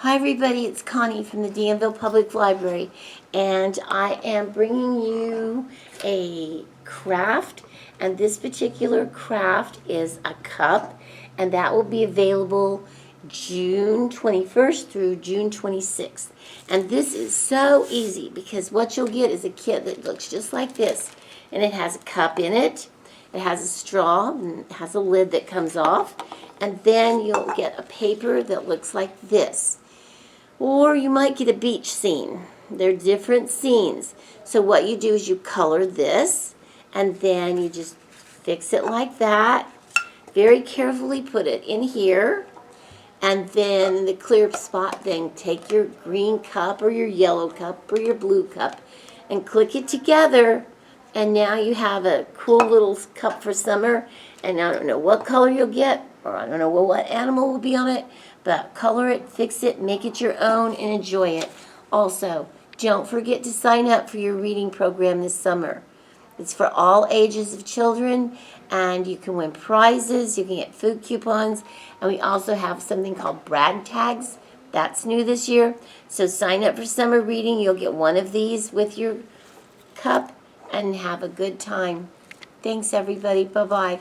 Hi everybody, it's Connie from the Danville Public Library, and I am bringing you a craft, and this particular craft is a cup, and that will be available June 21st through June 26th. And this is so easy because what you'll get is a kit that looks just like this, and it has a cup in it. It has a straw and it has a lid that comes off, and then you'll get a paper that looks like this. Or you might get a beach scene. They're different scenes. So what you do is you color this, and then you just fix it like that. Very carefully put it in here. And then the clear spot thing, take your green cup or your yellow cup or your blue cup and click it together. And now you have a cool little cup for summer. And I don't know what color you'll get, or I don't know what animal will be on it, but color it, fix it, make it your own, and enjoy it. Also, don't forget to sign up for your reading program this summer. It's for all ages of children, and you can win prizes, you can get food coupons, and we also have something called brag tags. That's new this year. So sign up for summer reading. You'll get one of these with your cup and have a good time. Thanks, everybody. Bye-bye.